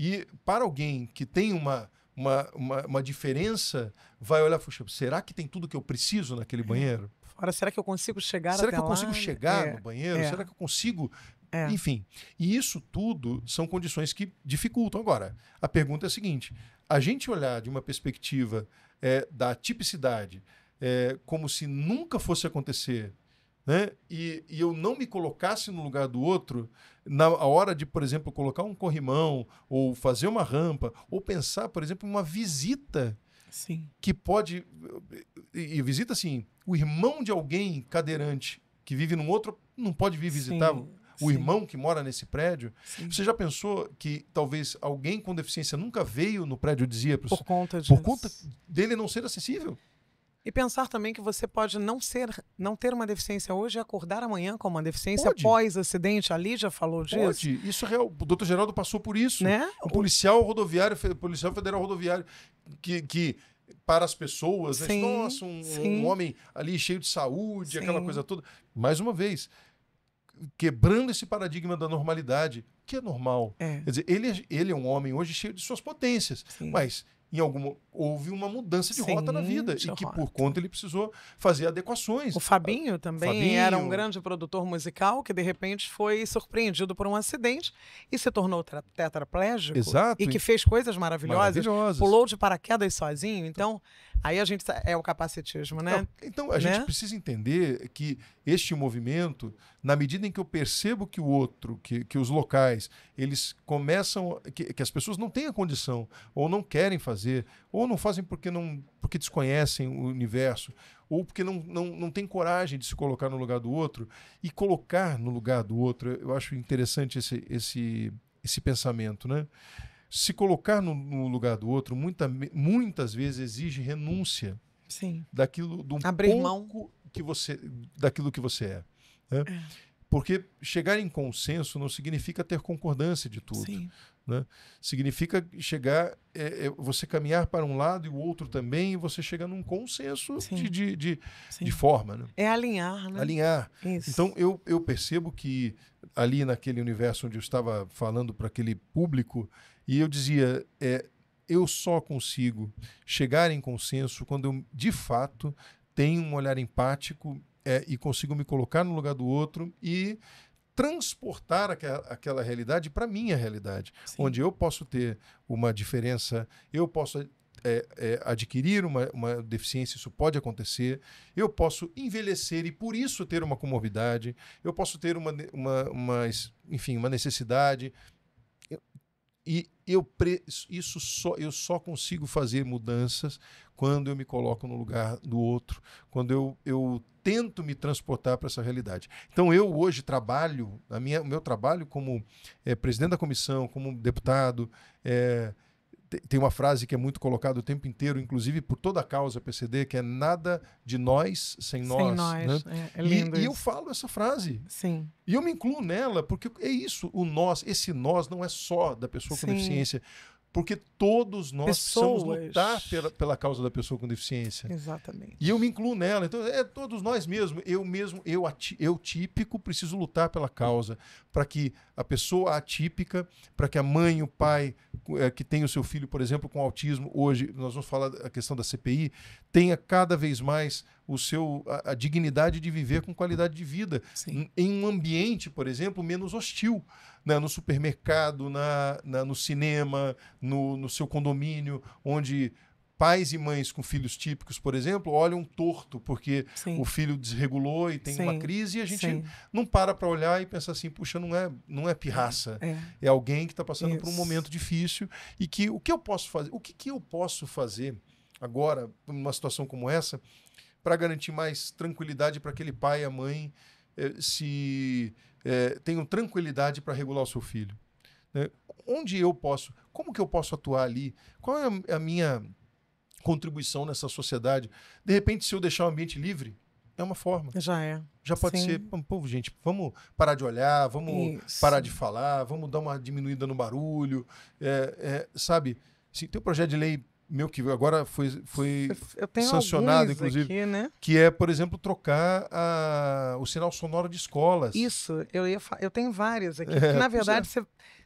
E para alguém que tem uma diferença, vai olhar, puxa, será que tem tudo que eu preciso naquele banheiro? Ora, será que eu consigo chegar até lá? Será que eu consigo chegar no banheiro? Será que eu consigo... Enfim, e isso tudo são condições que dificultam. Agora, a pergunta é a seguinte, a gente olhar de uma perspectiva da tipicidade como se nunca fosse acontecer, né? E eu não me colocasse no lugar do outro na hora de, por exemplo, colocar um corrimão ou fazer uma rampa ou pensar, por exemplo, em uma visita que pode... E visita, assim, o irmão de alguém cadeirante que vive num outro não pode vir visitar o irmão que mora nesse prédio. Você já pensou que talvez alguém com deficiência nunca veio no prédio, dizia... Por conta dele não ser acessível? E pensar também que você pode não ter uma deficiência hoje e acordar amanhã com uma deficiência pós-acidente. A Lígia falou disso. Pode. Isso é real. O doutor Geraldo passou por isso. Né? Um policial federal rodoviário que para as pessoas, né? Nossa, um homem ali cheio de saúde, aquela coisa toda. Mais uma vez, quebrando esse paradigma da normalidade, que é normal. Quer dizer, ele é um homem hoje cheio de suas potências, mas... houve uma mudança de rota na vida e que, por conta, ele precisou fazer adequações. O Fabinho também era um grande produtor musical que, de repente, foi surpreendido por um acidente e se tornou tetraplégico. Exato. E que fez coisas maravilhosas. Pulou de paraquedas sozinho. Então, aí a gente... É o capacitismo, né? Então, a gente precisa entender que este movimento, na medida em que eu percebo que o outro, que os locais, eles começam... Que as pessoas não têm a condição ou não querem fazer, ou não fazem porque desconhecem o universo, ou porque não têm coragem de se colocar no lugar do outro. E colocar no lugar do outro, eu acho interessante esse pensamento, né? Se colocar no lugar do outro, muitas vezes exige renúncia daquilo, abrir mão daquilo que você é. Né? Porque chegar em consenso não significa ter concordância de tudo. Né? Significa você caminhar para um lado e o outro também, e você chegar num consenso de forma. Né? É alinhar, né? Alinhar. Isso. Então, eu percebo que ali naquele universo onde eu estava falando para aquele público, e eu dizia, eu só consigo chegar em consenso quando eu, de fato, tenho um olhar empático e consigo me colocar no lugar do outro e transportar aquela realidade para a minha realidade, onde eu posso ter uma diferença, eu posso adquirir uma deficiência, isso pode acontecer, eu posso envelhecer e por isso ter uma comorbidade, eu posso ter enfim, uma necessidade, e eu só consigo fazer mudanças quando eu me coloco no lugar do outro, quando eu tento me transportar para essa realidade. Então eu hoje trabalho, o meu trabalho como presidente da comissão, como deputado, tem uma frase que é muito colocada o tempo inteiro, inclusive por toda a causa PCD, que é nada de nós sem nós. Sem nós. Né? É lindo e eu falo essa frase. Sim. E eu me incluo nela, porque é isso, esse nós não é só da pessoa com deficiência. Porque todos nós precisamos lutar pela causa da pessoa com deficiência. Exatamente. E eu me incluo nela. Então, todos nós mesmos. Eu típico, preciso lutar pela causa. Para que a pessoa atípica, para que a mãe e o pai que tem o seu filho, por exemplo, com autismo, hoje, nós vamos falar da questão da CPI, tenha cada vez mais a dignidade de viver com qualidade de vida. Em um ambiente, por exemplo, menos hostil. Né, no supermercado, no cinema, no seu condomínio, onde pais e mães com filhos típicos, por exemplo, olham torto porque o filho desregulou e tem uma crise, e a gente não para olhar e pensar assim, puxa, não é pirraça, é alguém que está passando por um momento difícil e que o que eu posso fazer? O que eu posso fazer agora, numa situação como essa, para garantir mais tranquilidade para aquele pai e a mãe tenham tranquilidade para regular o seu filho. Né? Como que eu posso atuar ali? Qual é a minha contribuição nessa sociedade? De repente, se eu deixar o ambiente livre, é uma forma. Já pode ser, pô, gente, vamos parar de olhar, vamos parar de falar, vamos dar uma diminuída no barulho. Sabe, assim, tem um projeto de lei meu que agora foi sancionado, inclusive, aqui, né? Que é, por exemplo, trocar o sinal sonoro de escolas. Isso, eu tenho várias aqui. Porque, na verdade,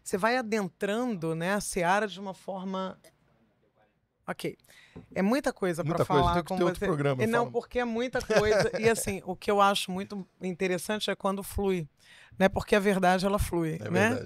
você vai adentrando, né, a seara de uma forma... Ok. É muita coisa para falar com você. Outro programa, não, porque é muita coisa. E assim, o que eu acho muito interessante é quando flui. Né? Porque a verdade, ela flui. Né?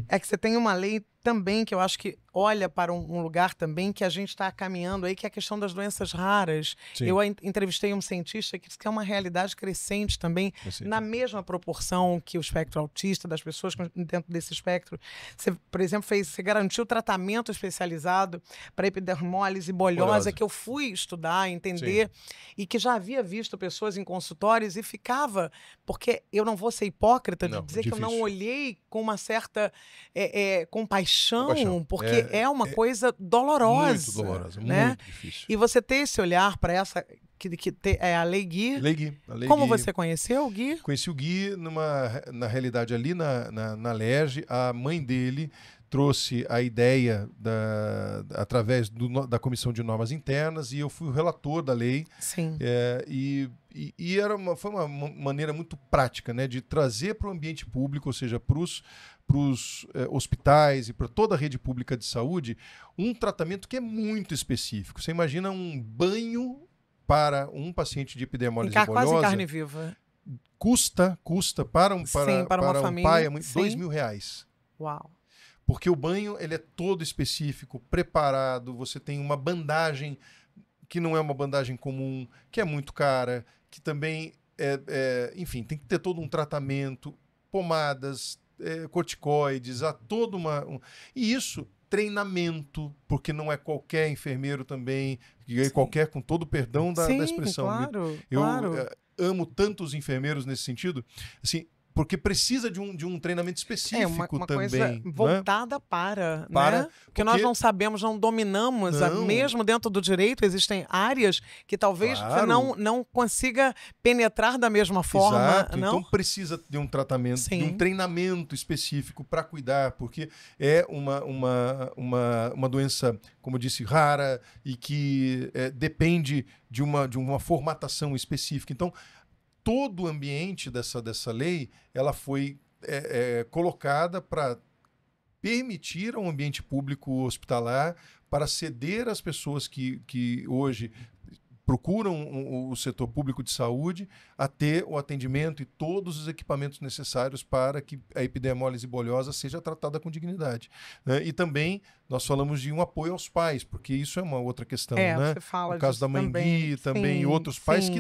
É que você tem uma lei também que eu acho que olha para um lugar também que a gente está caminhando aí, que é a questão das doenças raras. Sim. Eu entrevistei um cientista que disse que é uma realidade crescente também, na mesma proporção que o espectro autista, das pessoas dentro desse espectro. Você, por exemplo, você garantiu tratamento especializado para epidermólise bolhosa, que eu fui estudar, entender, e que já havia visto pessoas em consultórios e ficava, porque eu não vou ser hipócrita de dizer que eu não olhei com uma certa compaixão, porque é uma coisa dolorosa. Muito dolorosa, né? Muito difícil. E você ter esse olhar para essa... é a Lei Gui. A Lei Como Gui. você conheceu o Gui? Conheci o Gui na realidade ali na LERJ. A mãe dele trouxe a ideia através da Comissão de Normas Internas, e eu fui o relator da lei. Sim. E foi uma maneira muito prática, né, de trazer para o ambiente público, ou seja, para os hospitais e para toda a rede pública de saúde, um tratamento que é muito específico. Você imagina um banho para um paciente de epidermólise bolhosa. Quase em carne viva. Custa para um pai é R$2.000. Uau. Porque o banho ele é todo específico, preparado, você tem uma bandagem que não é uma bandagem comum, que é muito cara, que também enfim, tem que ter todo um tratamento, pomadas, corticoides, há todo e isso, treinamento, porque não é qualquer enfermeiro também, com todo o perdão da expressão. Claro, eu claro. Amo tanto os enfermeiros nesse sentido, assim, porque precisa de um treinamento específico uma também. Coisa voltada né? Porque nós não sabemos, não dominamos, mesmo dentro do direito, existem áreas que talvez você não consiga penetrar da mesma forma. Exato. Não? Então precisa de um tratamento, de um treinamento específico para cuidar, porque é uma doença, como eu disse, rara e que depende de uma formatação específica. Então, todo o ambiente dessa lei, ela foi colocada para permitir ao ambiente público hospitalar, para ceder às pessoas que hoje procuram o setor público de saúde a ter o atendimento e todos os equipamentos necessários para que a epidermólise bolhosa seja tratada com dignidade. Né? E também nós falamos de um apoio aos pais, porque isso é uma outra questão. Né? Você fala no caso da mãe Gui também, e outros pais que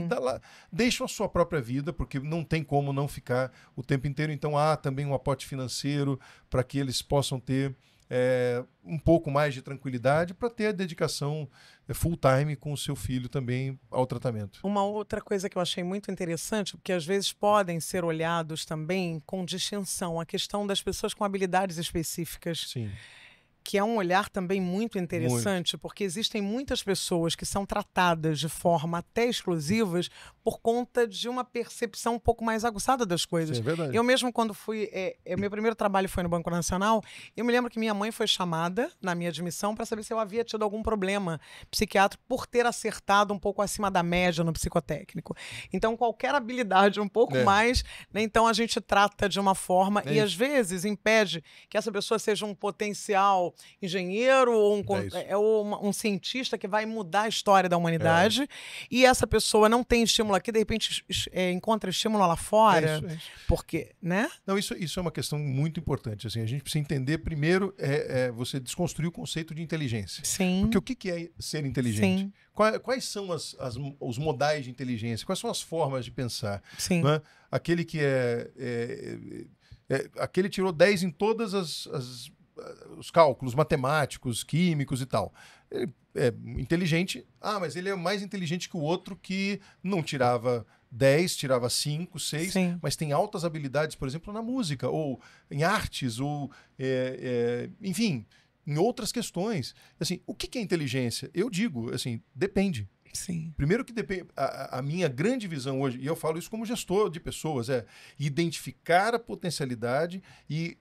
deixam a sua própria vida, porque não tem como não ficar o tempo inteiro. Então há também um aporte financeiro para que eles possam ter um pouco mais de tranquilidade, para ter a dedicação full time com o seu filho também ao tratamento. Uma outra coisa que eu achei muito interessante, porque às vezes podem ser olhados também com distinção, a questão das pessoas com habilidades específicas. Sim. que é um olhar também muito interessante, porque existem muitas pessoas que são tratadas de forma até exclusivas por conta de uma percepção um pouco mais aguçada das coisas. Sim, é verdade. Eu mesmo, quando fui... meu primeiro trabalho foi no Banco Nacional, eu me lembro que minha mãe foi chamada na minha admissão para saber se eu havia tido algum problema psiquiátrico por ter acertado um pouco acima da média no psicotécnico. Então, qualquer habilidade um pouco mais, né, então a gente trata de uma forma e às vezes impede que essa pessoa seja um potencial engenheiro ou um cientista que vai mudar a história da humanidade, e essa pessoa não tem estímulo aqui, de repente encontra estímulo lá fora. É isso. Porque, né? Não, isso é uma questão muito importante. Assim, a gente precisa entender primeiro você desconstruir o conceito de inteligência. Sim. Porque o que é ser inteligente? Sim. Quais são os modais de inteligência? Quais são as formas de pensar? Sim. Não é? Aquele que aquele tirou 10 em todas os cálculos matemáticos, químicos e tal. Ele é inteligente, mas ele é mais inteligente que o outro que não tirava 10, tirava 5, 6, mas tem altas habilidades, por exemplo, na música, ou em artes, ou enfim, em outras questões. Assim, o que é inteligência? Eu digo, assim, depende. Sim. Primeiro que depende, a minha grande visão hoje, e eu falo isso como gestor de pessoas, é identificar a potencialidade e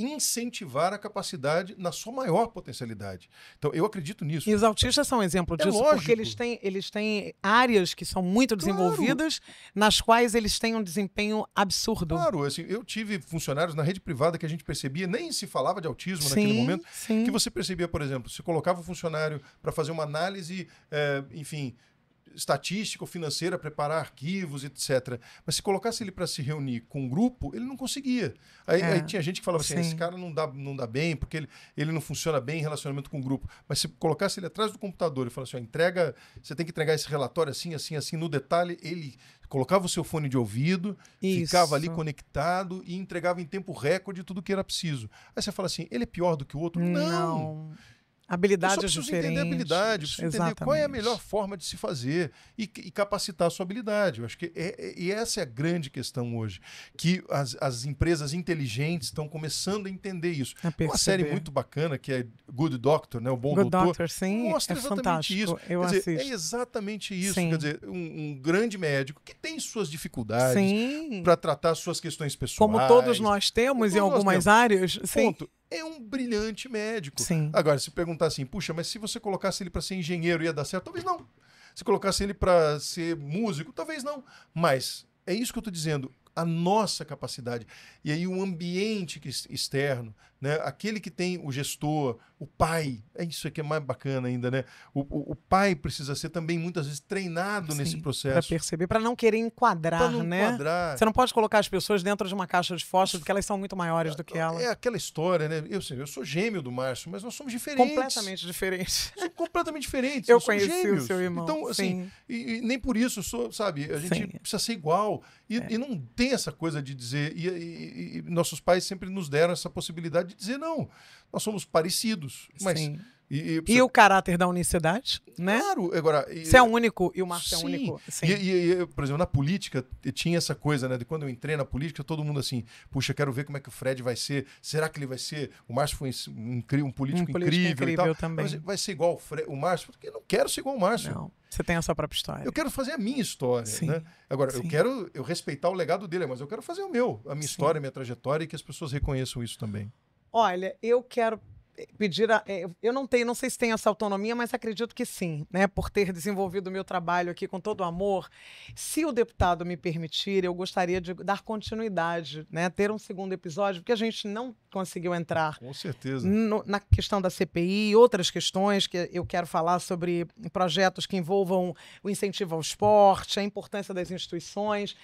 incentivar a capacidade na sua maior potencialidade. Então, eu acredito nisso. E os autistas são um exemplo disso, lógico. porque eles têm áreas que são muito desenvolvidas, nas quais eles têm um desempenho absurdo. Claro, assim, eu tive funcionários na rede privada que a gente percebia, nem se falava de autismo naquele momento, que você percebia, por exemplo, se colocava um funcionário para fazer uma análise, enfim, estatística ou financeira, preparar arquivos, etc. Mas se colocasse ele para se reunir com um grupo, ele não conseguia. Aí tinha gente que falava assim, esse cara não dá bem, porque ele não funciona bem em relacionamento com o grupo. Mas se colocasse ele atrás do computador e falasse, você tem que entregar esse relatório assim, assim, assim, no detalhe, ele colocava o seu fone de ouvido, ficava ali conectado e entregava em tempo recorde tudo que era preciso. Aí você fala assim, ele é pior do que o outro? Não. Habilidades diferentes. Entender a habilidade, preciso entender qual é a melhor forma de se fazer e capacitar a sua habilidade. Eu acho que essa é a grande questão hoje, que as empresas inteligentes estão começando a entender isso. Uma série muito bacana que é Good Doctor, né, o Bom Doutor, mostra exatamente isso. É exatamente isso. Quer dizer, um grande médico que tem suas dificuldades para tratar suas questões pessoais. Como todos nós temos em algumas áreas. Ponto. É um brilhante médico. Agora, se perguntar assim, puxa, mas se você colocasse ele para ser engenheiro ia dar certo? Talvez não. Se colocasse ele para ser músico, talvez não. Mas é isso que eu estou dizendo. A nossa capacidade. E aí o ambiente externo, né? Aquele que tem o gestor, o pai, isso aqui é mais bacana ainda, né? O pai precisa ser também muitas vezes treinado nesse processo. Para perceber, para não querer enquadrar, né? Você não pode colocar as pessoas dentro de uma caixa de fósforo porque elas são muito maiores do que ela. É aquela história, né? Eu sou gêmeo do Márcio, mas nós somos diferentes. Completamente diferentes. Somos completamente diferentes. Eu conheci o seu irmão. Então, assim, e nem por isso sabe, a gente precisa ser igual. E não tem essa coisa de dizer, e nossos pais sempre nos deram essa possibilidade de dizer, não, nós somos parecidos, mas... E o caráter da unicidade, né? Claro. Agora, você é único e o Márcio é único. Sim. Por exemplo, na política, tinha essa coisa, né? De quando eu entrei na política, todo mundo assim, puxa, quero ver como é que o Fred vai ser. Será que ele vai ser... O Márcio foi um político incrível e tal. Também. Mas vai ser igual o Márcio? Porque eu não quero ser igual o Márcio. Não. Você tem a sua própria história. Eu quero fazer a minha história, né? Agora, eu quero respeitar o legado dele, mas eu quero fazer a minha história, a minha trajetória, e que as pessoas reconheçam isso também. Olha, eu quero pedir eu não sei se tem essa autonomia, mas acredito que sim, né? Por ter desenvolvido o meu trabalho aqui com todo o amor. Se o deputado me permitir, eu gostaria de dar continuidade, né? Ter um segundo episódio, porque a gente não conseguiu entrar. Com certeza. Na questão da CPI, outras questões que eu quero falar sobre projetos que envolvam o incentivo ao esporte, a importância das instituições.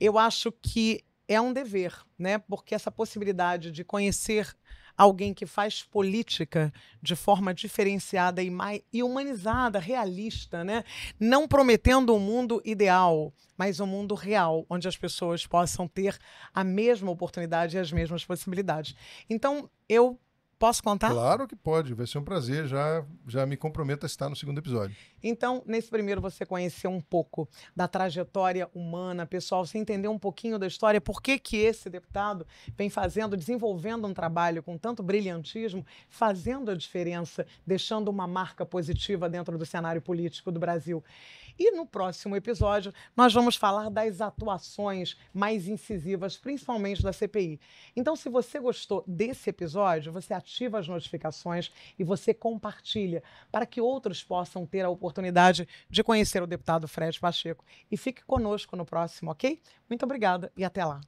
Eu acho que é um dever, né? Porque essa possibilidade de conhecer alguém que faz política de forma diferenciada e humanizada, realista, né? Não prometendo um mundo ideal, mas um mundo real, onde as pessoas possam ter a mesma oportunidade e as mesmas possibilidades. Então, eu Posso contar? Claro que pode, vai ser um prazer. Já me comprometo a estar no segundo episódio. Então, nesse primeiro, você conheceu um pouco da trajetória humana, pessoal, você entendeu um pouquinho da história, por que que esse deputado vem desenvolvendo um trabalho com tanto brilhantismo, fazendo a diferença, deixando uma marca positiva dentro do cenário político do Brasil. E no próximo episódio, nós vamos falar das atuações mais incisivas, principalmente da CPI. Então, se você gostou desse episódio, você ativa as notificações e você compartilha para que outros possam ter a oportunidade de conhecer o deputado Fred Pacheco. E fique conosco no próximo, ok? Muito obrigada e até lá.